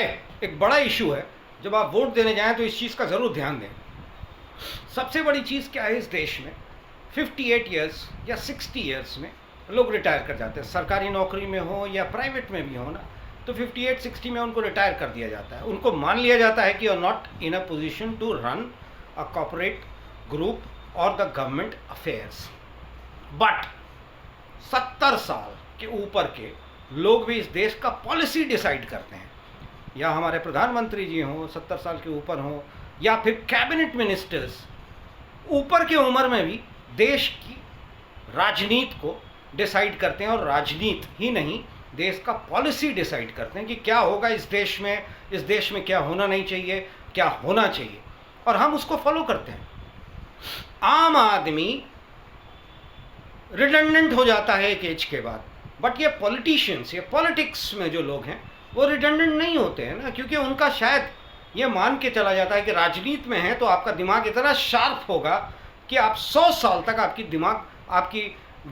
एक बड़ा इशू है। जब आप वोट देने जाएं तो इस चीज़ का ज़रूर ध्यान दें। सबसे बड़ी चीज़ क्या है इस देश में, 58 ईयर्स या 60 ईयर्स में लोग रिटायर कर जाते हैं, सरकारी नौकरी में हो या प्राइवेट में भी हो ना, तो 58-60 में उनको रिटायर कर दिया जाता है। उनको मान लिया जाता है कि you are not in a position to run a corporate group और द गवर्नमेंट अफेयर्स। बट 70 साल के ऊपर के लोग भी इस देश का पॉलिसी डिसाइड करते हैं, या हमारे प्रधानमंत्री जी हों 70 साल के ऊपर हों, या फिर कैबिनेट मिनिस्टर्स ऊपर की उम्र में भी देश की राजनीति को डिसाइड करते हैं, और राजनीति ही नहीं देश का पॉलिसी डिसाइड करते हैं कि क्या होगा इस देश में क्या होना नहीं चाहिए, क्या होना चाहिए, और हम उसको फॉलो करते हैं। आम आदमी रिडंडेंट हो जाता है एक एज के बाद, बट ये पॉलिटिशियंस, ये पॉलिटिक्स में जो लोग हैं वो रिडंडेंट नहीं होते हैं ना, क्योंकि उनका शायद ये मान के चला जाता है कि राजनीति में है तो आपका दिमाग इतना शार्प होगा कि आप 100 साल तक आपकी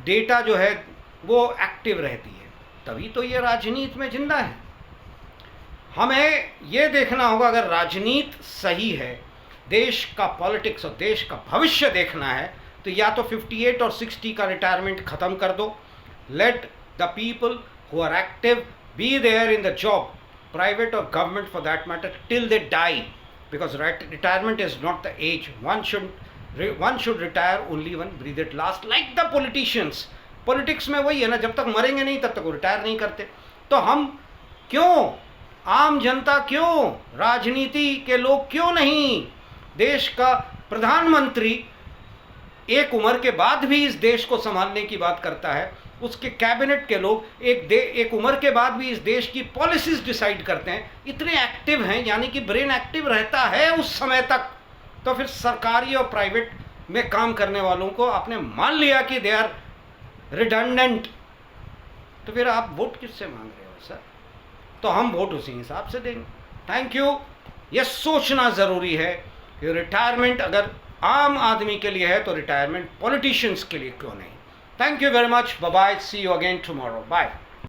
डेटा जो है वो एक्टिव रहती है, तभी तो ये राजनीति में जिंदा है। हमें ये देखना होगा, अगर राजनीति सही है, देश का पॉलिटिक्स और देश का भविष्य देखना है, तो या तो 58 और 60 का रिटायरमेंट ख़त्म कर दो। Let the people who are active be there in the job, private or government for that matter, till they die, because retirement is not the age. One should retire only when breathe at last, like the politicians. Politics में वही है ना, जब तक मरेंगे नहीं तब तक वो रिटायर नहीं करते। तो हम क्यों, आम जनता क्यों, राजनीति के लोग क्यों नहीं, देश का प्रधानमंत्री एक उम्र के बाद भी इस देश को संभालने की बात करता है, उसके कैबिनेट के लोग एक उम्र के बाद भी इस देश की पॉलिसीज डिसाइड करते हैं, इतने एक्टिव हैं, यानी कि ब्रेन एक्टिव रहता है उस समय तक, तो फिर सरकारी और प्राइवेट में काम करने वालों को आपने मान लिया कि दे आर रिडंडेंट, तो फिर आप वोट किससे मांग रहे हो सर? तो हम वोट उसी हिसाब से देंगे। Thank you. ये सोचना ज़रूरी है कि रिटायरमेंट अगर आम आदमी के लिए है तो रिटायरमेंट पॉलिटिशियंस के लिए क्यों नहीं। Thank you very much. Bye-bye. See you again tomorrow. Bye.